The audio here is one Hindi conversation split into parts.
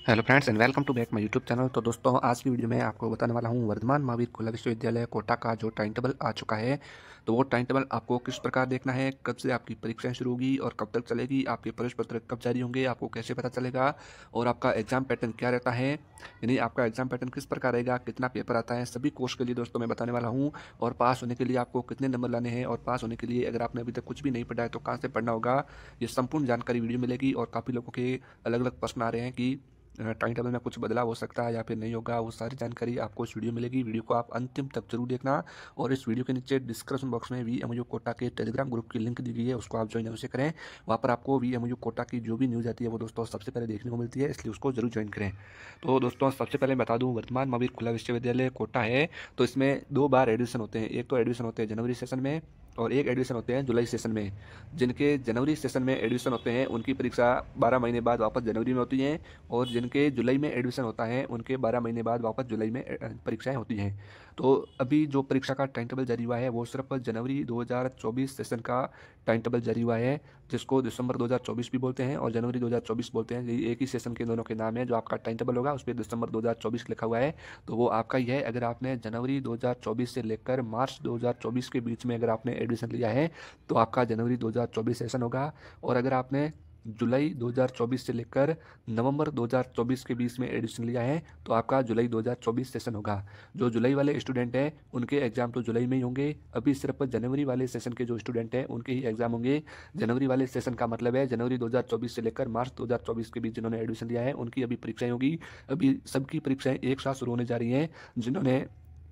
Hello friends and welcome to back my YouTube channel. तो दोस्तों आज की वीडियो में आपको बताने वाला हूं वर्धमान महावीर खुला विश्वविद्यालय कोटा का जो टाइम टेबल आ चुका है। तो वो टाइम टेबल आपको किस प्रकार देखना है, कब से आपकी परीक्षाएं शुरू होगी और कब तक चलेगी, आपके प्रवेश पत्र कब जारी होंगे, आपको कैसे पता चलेगा और आपका एग्जाम पैटर्न क्या रहता है, यानी आपका एग्जाम पैटर्न किस प्रकार रहेगा, कितना पेपर आता है, सभी कोर्स के लिए दोस्तों मैं बताने वाला हूँ। और पास होने के लिए आपको कितने नंबर लाने हैं और पास होने के लिए अगर आपने अभी तक कुछ भी नहीं पढ़ा है तो कहाँ से पढ़ना होगा, ये संपूर्ण जानकारी वीडियो मिलेगी। और काफ़ी लोगों के अलग अलग प्रश्न आ रहे हैं कि टाइम टेबल में कुछ बदलाव हो सकता है या फिर नहीं होगा, वो सारी जानकारी आपको इस वीडियो में मिलेगी। वीडियो को आप अंतिम तक जरूर देखना। और इस वीडियो के नीचे डिस्क्रिप्शन बॉक्स में VMU कोटा के टेलीग्राम ग्रुप की लिंक दी गई है, उसको आप ज्वाइन अवश्य करें। वहाँ पर आपको VMU कोटा की जो भी न्यूज़ आती है वो दोस्तों सबसे पहले देखने को मिलती है, इसलिए उसको जरूर ज्वाइन करें। तो दोस्तों सबसे पहले बता दूँ, वर्तमान महावीर खुला विश्वविद्यालय कोटा है तो इसमें 2 बार एडमिशन होते हैं। एक तो एडमिशन होते हैं जनवरी सेशन में और एक एडमिशन होते हैं जुलाई सेशन में। जिनके जनवरी सेशन में एडमिशन होते हैं उनकी परीक्षा 12 महीने बाद वापस जनवरी में होती है और जिनके जुलाई में एडमिशन होता है उनके 12 महीने बाद वापस जुलाई में परीक्षाएं होती हैं। तो अभी जो परीक्षा का टाइम टेबल जारी हुआ है वो सिर्फ जनवरी 2024 सेशन का टाइम टेबल जारी हुआ है, जिसको दिसंबर 2024 भी बोलते हैं और जनवरी 2024 बोलते हैं। ये एक ही सेशन के दोनों के नाम है। जो आपका टाइम टेबल होगा उस पर दिसंबर 2024 लिखा हुआ है तो वो आपका ही है। अगर आपने जनवरी 2024 से लेकर मार्च 2024 के बीच में अगर आपने एडमिशन लिया है तो आपका जनवरी 2024 सेशन होगा। और अगर आपने जुलाई 2024 से लेकर नवंबर 2024 के बीच में एडमिशन लिया है तो आपका जुलाई 2024 सेशन होगा। जो जुलाई वाले स्टूडेंट हैं उनके एग्जाम तो जुलाई में ही होंगे। अभी सिर्फ जनवरी वाले सेशन के जो स्टूडेंट हैं उनके ही एग्जाम होंगे। जनवरी वाले सेशन का मतलब है जनवरी 2024 से लेकर मार्च 2024 के बीच जिन्होंने एडमिशन लिया है उनकी अभी परीक्षाएं होगी। अभी सबकी परीक्षाएं एक साथ शुरू होने जा रही हैं। जिन्होंने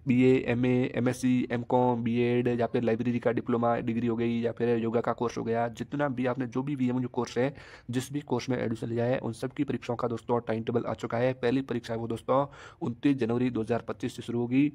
BA MA MSc M.Com B.Ed या फिर लाइब्रेरी का डिप्लोमा डिग्री हो गई या फिर योगा का कोर्स हो गया, जितना भी आपने जो भी VMU कोर्स है, जिस भी कोर्स में एडमिशन लिया है उन सब की परीक्षाओं का दोस्तों टाइम टेबल आ चुका है। पहली परीक्षा है वो दोस्तों 29 जनवरी 2025 से शुरू होगी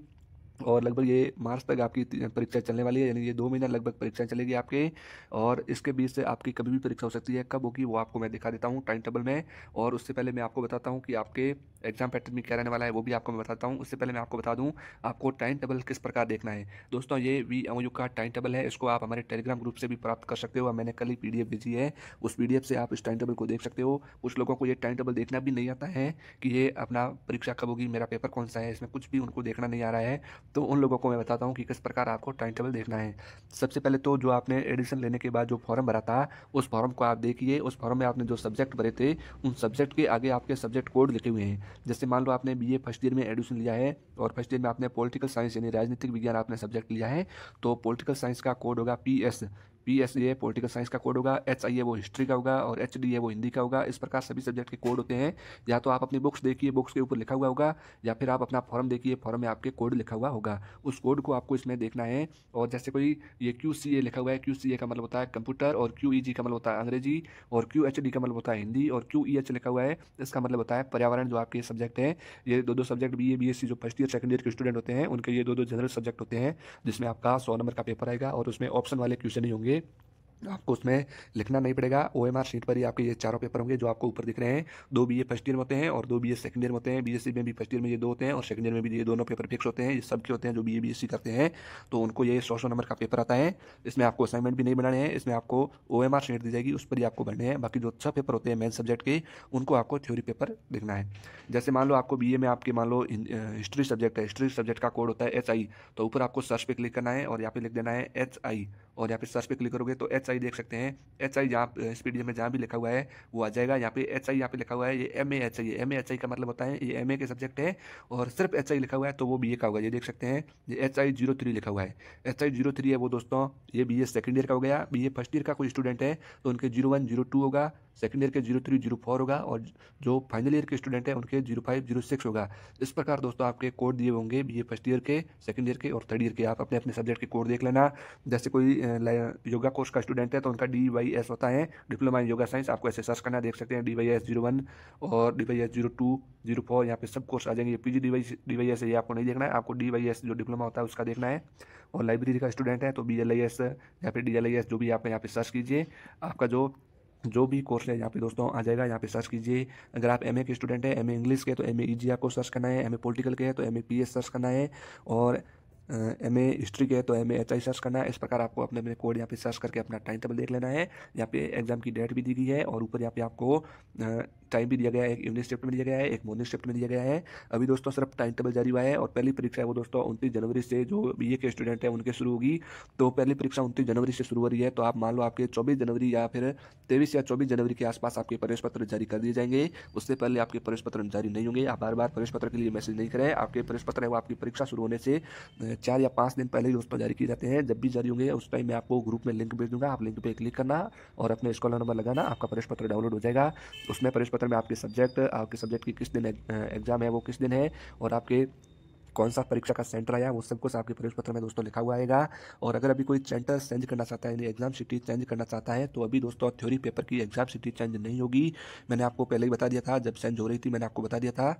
और लगभग ये मार्च तक आपकी परीक्षा चलने वाली है, यानी ये 2 महीना लगभग परीक्षा चलेगी आपके। और इसके बीच से आपकी कभी भी परीक्षा हो सकती है, कब होगी वो आपको मैं दिखा देता हूँ टाइम टेबल में। और उससे पहले मैं आपको बताता हूँ कि आपके एग्जाम पैटर्न में क्या रहने वाला है, वो भी आपको मैं बताता हूँ। उससे पहले मैं आपको बता दूँ आपको टाइम टेबल किस प्रकार देखना है। दोस्तों ये VMU का टाइम टेबल है, इसको आप हमारे टेलीग्राम ग्रुप से भी प्राप्त कर सकते हो। मैंने कल ही PDF भेजी है, उस PDF से आप इस टाइम टेबल को देख सकते हो। कुछ लोगों को ये टाइम टेबल देखना भी नहीं आता है कि ये अपना परीक्षा कब होगी, मेरा पेपर कौन सा है, इसमें कुछ भी उनको देखना नहीं आ रहा है। तो उन लोगों को मैं बताता हूँ कि किस प्रकार आपको टाइम टेबल देखना है। सबसे पहले तो जो आपने एडमिशन लेने के बाद जो फॉर्म भरा था उस फॉर्म को आप देखिए। उस फॉर्म में आपने जो सब्जेक्ट भरे थे उन सब्जेक्ट के आगे आपके सब्जेक्ट कोड लिखे हुए हैं। जैसे मान लो आपने BA फर्स्ट ईयर में एडमिशन लिया है और फर्स्ट ईयर में आपने पॉलिटिकल साइंस यानी राजनीतिक विज्ञान आपने सब्जेक्ट लिया है तो पॉलिटिकल साइंस का कोड होगा PS ये पॉलिटिकल साइंस का कोड होगा, HI है वो हिस्ट्री का होगा और HD है वो हिंदी का होगा। इस प्रकार सभी सब्जेक्ट के कोड होते हैं। या तो आप अपनी बुक्स देखिए, बुक्स के ऊपर लिखा हुआ होगा, या फिर आप अपना फॉर्म देखिए, फॉर्म में आपके कोड लिखा हुआ होगा। उस कोड को आपको इसमें देखना है। और जैसे कोई ये QCA लिखा हुआ है, QCA का मतलब होता है कंप्यूटर और QEG का मतलब होता है अंग्रेजी और QHD का मतलब होता है हिंदी और QEH लिखा हुआ है इसका मतलब होता है पर्यावरण। जो आपके सब्जेक्ट हैं ये दो सब्जेक्ट BA BSc जो फर्स्ट ईयर सेकंड ईयर के स्टूडेंट होते हैं उनके ये दो जनरल सब्जेक्ट होते हैं, जिसमें आपका 100 नंबर का पेपर आएगा और उसमें ऑप्शन वाले क्वेश्चन ही होंगे। आपको उसमें लिखना नहीं पड़ेगा, OMR शीट पर ही आपके ये चारों पेपर होंगे जो आपको ऊपर दिख रहे हैं। 2 BA फर्स्ट ईयर में होते हैं और 2 BA सेकंड ईयर में होते हैं। BSc में भी फर्स्ट ईयर में ये 2 होते हैं और सेकंड ईयर में भी ये दोनों पेपर फिक्स होते हैं। ये सबके होते हैं जो BA BSc करते हैं तो उनको ये 100 नंबर का पेपर आता है। इसमें आपको असाइनमेंट भी नहीं बनाने हैं, इसमें आपको OMR शीट दी जाएगी उस पर ही आपको भरने हैं। बाकी जो 6 पेपर होते हैं मेन सब्जेक्ट के उनको आपको थ्योरी पेपर देखना है। जैसे मान लो आपको BA में आपके मान लो हिस्ट्री सब्जेक्ट है, हिस्ट्री सब्जेक्ट का कोड होता है HI। तो ऊपर आपको सर्च पे क्लिक करना है और यहाँ पे लिख देना है HI और यहाँ पे सर्च पे क्लिक करोगे तो HI देख सकते हैं। HI जहाँ इस PDF में जहाँ भी लिखा हुआ है वो आ जाएगा। यहाँ पे HI यहाँ पे लिखा हुआ है, ये MA HI का मतलब होता है ये MA के सब्जेक्ट है और सिर्फ HI लिखा हुआ है तो वो BA का होगा। ये देख सकते हैं ये HI03 लिखा हुआ है। HI03 है वो दोस्तों ये BA सेकंड ईयर का हो गया। BA फर्स्ट ईयर का कोई स्टूडेंट है तो उनके 01 02 होगा, सेकंड ईयर के 03 04 होगा और जो फाइनल ईयर के स्टूडेंट हैं उनके 05 06 होगा। इस प्रकार दोस्तों आपके कोड दिए होंगे BA फर्स्ट ईयर के, सेकंड ईयर के और थर्ड ईयर के। आप अपने अपने सब्जेक्ट के कोड देख लेना। जैसे कोई योगा कोर्स का स्टूडेंट है तो उनका DYS होता है, डिप्लोमा इन योगा साइंस। आपको ऐसे सर्च करना, देख सकते हैं DYS 01 और DYS 02 04, यहाँ पे सब कोर्स आ जाएंगे। PG DYS है ये आपको नहीं देखना है, आपको DYS जो डिप्लोमा होता है उसका देखना है। और लाइब्रेरी का स्टूडेंट है तो BLIS या फिर DLIS जो भी आप यहाँ पे सर्च कीजिए, आपका जो जो भी कोर्स है यहाँ पे दोस्तों आ जाएगा। यहाँ पे सर्च कीजिए। अगर आप MA के स्टूडेंट हैं, MA इंग्लिश के तो MA EG आपको सर्च करना है, MA पॉलिटिकल के हैं तो MA PS सर्च करना है। और MA हिस्ट्री के तो MA सर्च करना है। इस प्रकार आपको अपने अपने कोड यहाँ पे सर्च करके अपना टाइम टेबल देख लेना है। यहाँ पे एग्जाम की डेट भी दी गई है और ऊपर यहाँ पे आपको टाइम भी दिया गया है। एक इवनिंग शिफ्ट में दिया गया है, एक मॉर्निंग शिफ्ट में दिया गया है। अभी दोस्तों सिर्फ टाइम टेबल जारी हुआ है और पहली परीक्षा है वो दोस्तों 29 जनवरी से जो BA के स्टूडेंट हैं उनके शुरू होगी। तो पहली परीक्षा 29 जनवरी से शुरू हो रही है, तो आप मान लो आपके 24 जनवरी या फिर 23 या 24 जनवरी के आसपास आपके प्रवेश पत्र जारी कर दिए जाएंगे। उससे पहले आपके प्रवेश पत्र जारी नहीं होंगे। आप बार बार प्रवेश पत्र के लिए मैसेज नहीं करें। आपके प्रवेश पत्र है वो आपकी परीक्षा शुरू होने से 4 या 5 दिन पहले ही दोस्तों जारी किए जाते हैं। जब भी जारी होंगे उस टाइम मैं आपको ग्रुप में लिंक भेज दूंगा। आप लिंक पे क्लिक करना और अपने स्कॉलर नंबर लगाना, आपका प्रवेश पत्र डाउनलोड हो जाएगा। उसमें प्रवेश पत्र में आपके सब्जेक्ट की किस दिन एग्जाम है वो किस दिन है और आपके कौन सा परीक्षा का सेंटर आया वो सब कुछ आपके प्रवेश पत्र में दोस्तों लिखा हुआ आएगा। और अगर अभी कोई सेंटर चेंज करना चाहता है यानी एग्जाम सिटी चेंज करना चाहता है तो अभी दोस्तों थ्योरी पेपर की एग्जाम सिटी चेंज नहीं होगी। मैंने आपको पहले ही बता दिया था, जब चेंज हो रही थी मैंने आपको बता दिया था।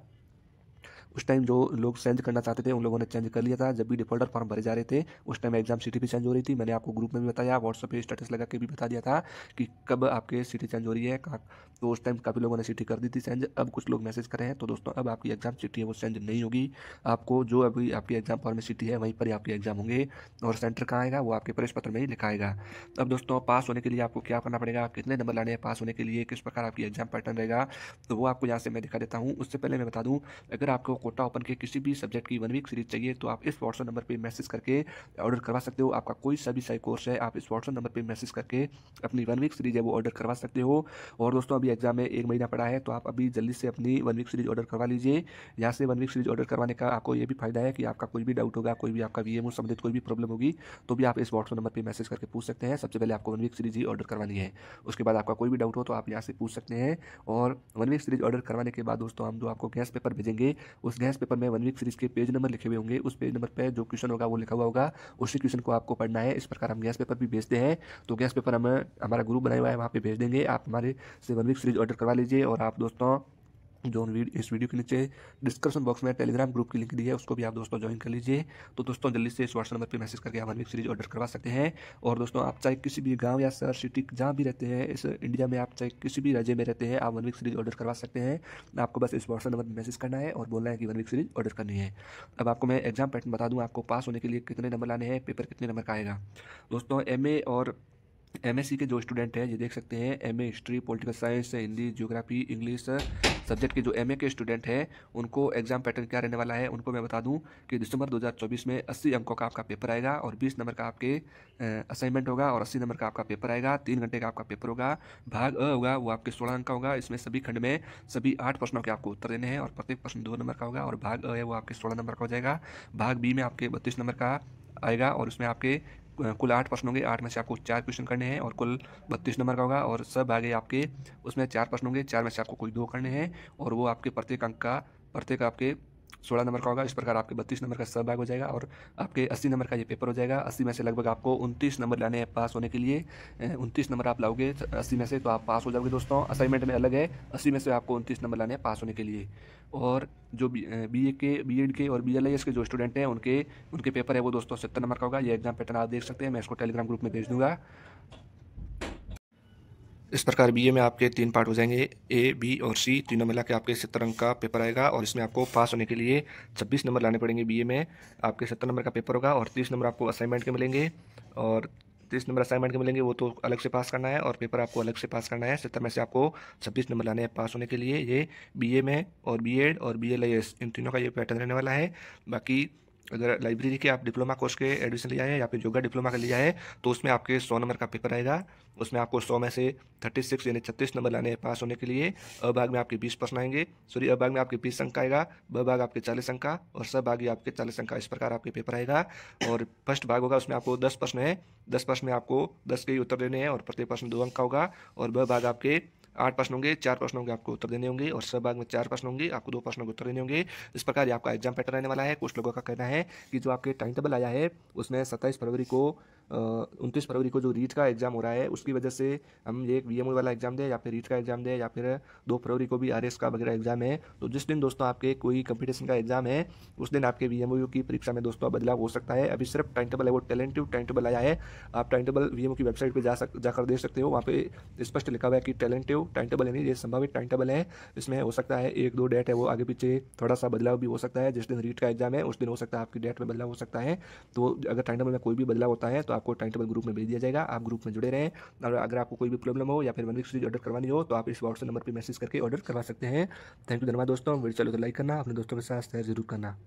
उस टाइम जो लोग चेंज करना चाहते थे उन लोगों ने चेंज कर लिया था। जब भी डिफॉल्टर फॉर्म भरे जा रहे थे उस टाइम एग्जाम सिटी भी चेंज हो रही थी। मैंने आपको ग्रुप में भी बताया, व्हाट्सएप पे स्टेटस लगा के भी बता दिया था कि कब आपके सिटी चेंज हो रही है कहाँ। तो उस टाइम काफ़ी लोगों ने सिटी कर दी थी चेंज। अब कुछ लोग मैसेज कर रहे हैं, तो दोस्तों अब आपकी एग्जाम सिटी है वो चेंज नहीं होगी। आपको जो अभी आपकी एग्जाम फॉर्म में सिटी है वहीं पर ही आपके एग्जाम होंगे और सेंटर कहाँ आएगा वो आपके प्रवेश पत्र में ही लिखा आएगा। अब दोस्तों पास होने के लिए आपको क्या करना पड़ेगा, कितने नंबर लाने हैं पास होने के लिए, किस प्रकार आपकी एग्जाम पैटर्न रहेगा, तो वो आपको यहाँ से मैं दिखा देता हूँ। उससे पहले मैं बता दूँ, अगर आपको कोटा ओपन के किसी भी सब्जेक्ट की 1 वीक सीरीज चाहिए तो आप इस व्हाट्सएप नंबर पे मैसेज करके ऑर्डर करवा सकते हो। आपका कोई सा भी सही कोर्स है आप इस व्हाट्सएप नंबर पे मैसेज करके अपनी 1 वीक सीरीज है वो ऑर्डर करवा सकते हो। और दोस्तों अभी एग्जाम में 1 महीना पड़ा है तो आप अभी जल्दी से अपनी 1 वीक सीरीज ऑर्डर करवा लीजिए। यहाँ से 1 वीक सीरीज ऑर्डर करवाने का आपको ये भी फायदा है कि आपका कोई भी डाउट होगा, कोई भी आपका VMO संबंधित कोई भी प्रॉब्लम होगी तो भी आप इस व्हाट्सएप नंबर पर मैसेज करके पूछ सकते हैं। सबसे पहले आपको 1 वीक सीरीज ही ऑर्डर करवानी है, उसके बाद आपका कोई भी डाउट हो तो आप यहाँ से पूछ सकते हैं। और 1 वीक सीरीज ऑर्डर करवाने के बाद दोस्तों हम जो आपको गैस पेपर भेजेंगे उस गैस पेपर में 1 वीक सीरीज के पेज नंबर लिखे हुए होंगे। उस पेज नंबर पे जो क्वेश्चन होगा वो लिखा हुआ होगा, उसी क्वेश्चन को आपको पढ़ना है। इस प्रकार हम गैस पेपर भी भेजते हैं। तो गैस पेपर हम हमारा ग्रुप बनाया हुआ है वहाँ पे भेज देंगे। आप हमारे से 1 वीक सीरीज ऑर्डर करवा लीजिए। और आप दोस्तों जो इस वीडियो के नीचे डिस्क्रिप्शन बॉक्स में टेलीग्राम ग्रुप की लिंक दी है उसको भी आप दोस्तों ज्वाइन कर लीजिए। तो दोस्तों जल्दी से इस व्हाट्सएप नंबर पे मैसेज करके आप 1 वीक सीरीज ऑर्डर करवा सकते हैं। और दोस्तों आप चाहे किसी भी गांव या शहर सिटी जहाँ भी रहते हैं इस इंडिया में, आप चाहे किसी भी राज्य में रहते हैं, आप 1 वीक सीरीज ऑर्डर करवा सकते हैं। आपको बस इस व्हाट्सएप नंबर पर मैसेज करना है और बोलना है कि 1 वीक सीरीज ऑर्डर करनी है। अब आपको मैं एग्जाम पैटर्न बता दूँ, आपको पास होने के लिए कितने नंबर लाने हैं, पेपर कितने नंबर का आएगा। दोस्तों MA और MSc के जो स्टूडेंट हैं ये देख सकते हैं, MA history, political science, Hindi, geography, English subject के जो MA के स्टूडेंट हैं उनको एग्जाम पैटर्न क्या रहने वाला है उनको मैं बता दूं कि दिसंबर 2024 में 80 अंकों का आपका पेपर आएगा और 20 नंबर का आपके असाइनमेंट होगा और 80 नंबर का आपका पेपर आएगा। 3 घंटे का आपका पेपर होगा। भाग अ होगा वो आपके 16 अंक का होगा। इसमें सभी खंड में सभी 8 प्रश्नों के आपको उत्तर देने हैं और प्रत्येक प्रश्न 2 नंबर का होगा। और भाग अ है वो आपके 16 नंबर का हो जाएगा। भाग B में आपके 32 नंबर का आएगा और उसमें आपके कुल 8 प्रश्न होंगे। 8 में से आपको 4 क्वेश्चन करने हैं और कुल 32 नंबर का होगा। और सब आगे आपके उसमें 4 प्रश्न होंगे, 4 में से आपको कोई 2 करने हैं और वो आपके प्रत्येक आपके 16 नंबर का होगा। इस प्रकार आपके 32 नंबर का सहभाग हो जाएगा और आपके 80 नंबर का ये पेपर हो जाएगा। 80 में से लगभग आपको 29 नंबर लाने हैं पास होने के लिए। 29 नंबर आप लाओगे 80 में से तो आप पास हो जाओगे दोस्तों। असाइनमेंट में अलग है, 80 में से आपको 29 नंबर लाने हैं पास होने के लिए। और जो BA के, BEd के और BLIS के जो स्टूडेंट हैं उनके पेपर है वो दोस्तों 70 नंबर का होगा। ये एग्जाम पैटर्न आप देख सकते हैं, मैं इसको टेलीग्राम ग्रुप में भेज दूंगा। इस प्रकार BA में आपके 3 पार्ट हो जाएंगे, A, B और C तीनों मिला के आपके 70 अंक का पेपर आएगा। और इसमें आपको पास होने के लिए 26 नंबर लाने पड़ेंगे। BA में आपके 70 नंबर का पेपर होगा और 30 नंबर आपको असाइनमेंट के मिलेंगे। और 30 नंबर असाइनमेंट के मिलेंगे वो तो अलग से पास करना है और पेपर आपको अलग से पास करना है। 70 में से आपको 26 नंबर लाने हैं पास होने के लिए। ये BA में और BEd और BLIS इन तीनों का ये पैटर्न रहने वाला है। बाकी अगर लाइब्रेरी के आप डिप्लोमा कोर्स के एडमिशन लिया है या फिर योगा डिप्लोमा का लिया है तो उसमें आपके 100 नंबर का पेपर आएगा। उसमें आपको 100 में से 36 यानी 36 नंबर लाने हैं पास होने के लिए। अ भाग में आपके 20 प्रश्न आएंगे, सॉरी अ भाग में आपके 20 अंक का आएगा, ब भाग आपके 40 अंक का और स भाग आपके 40 अंक का। इस प्रकार आपके पेपर आएगा। और फर्स्ट भाग होगा उसमें आपको 10 प्रश्न है, 10 प्रश्न में आपको 10 के ही उत्तर देने हैं और प्रत्येक प्रश्न 2 अंक का होगा। और ब भाग आपके 8 प्रश्न होंगे, 4 प्रश्न होंगे आपको उत्तर देने होंगे और सब भाग में 4 प्रश्न होंगे, आपको 2 प्रश्नों के उत्तर देने होंगे। इस प्रकार आपका एग्जाम पैटर्न रहने वाला है। कुछ लोगों का कहना है कि जो आपके टाइम टेबल आया है उसमें 27 फरवरी को 29 फरवरी को जो रीट का एग्ज़ाम हो रहा है उसकी वजह से हम ये एक वीएमओ वाला एग्ज़ाम दें या फिर रीट का एग्ज़ाम दें या फिर 2 फरवरी को भी आरएस का वगैरह एग्ज़ाम है। तो जिस दिन दोस्तों आपके कोई कंपटीशन का एग्ज़ाम है उस दिन आपके वीएमओ की परीक्षा में दोस्तों बदलाव हो सकता है। अभी सिर्फ टाइम टेबल है वो टेंटेटिव टाइम टेबल आया है। आप टाइम टेबल वीएमओ की वेबसाइट पे जाकर देख सकते हो। वहाँ पे स्पष्ट लिखा हुआ है कि टेंटेटिव टाइम टेबल यानी ये संभावित टाइम टेबल है। इसमें हो सकता है 1-2 डेट है वो आगे पीछे थोड़ा सा बदलाव भी हो सकता है। जिस दिन रीट का एग्ज़ाम है उस दिन हो सकता है आपकी डेट में बदलाव हो सकता है। तो अगर टाइम टेबल में कोई भी बदलाव होता है तो आपको टाइम टेबल ग्रुप में भेज दिया जाएगा। आप ग्रुप में जुड़े रहें और अगर आपको कोई भी प्रॉब्लम हो या फिर 1 वीक सीरीज ऑर्डर करवानी हो तो आप इस व्हाट्सएप नंबर पर मैसेज करके ऑर्डर करवा सकते हैं। थैंक यू धन्यवाद दोस्तों। वीडियो चलो तो लाइक करना, अपने दोस्तों के साथ शेयर जरूर करना।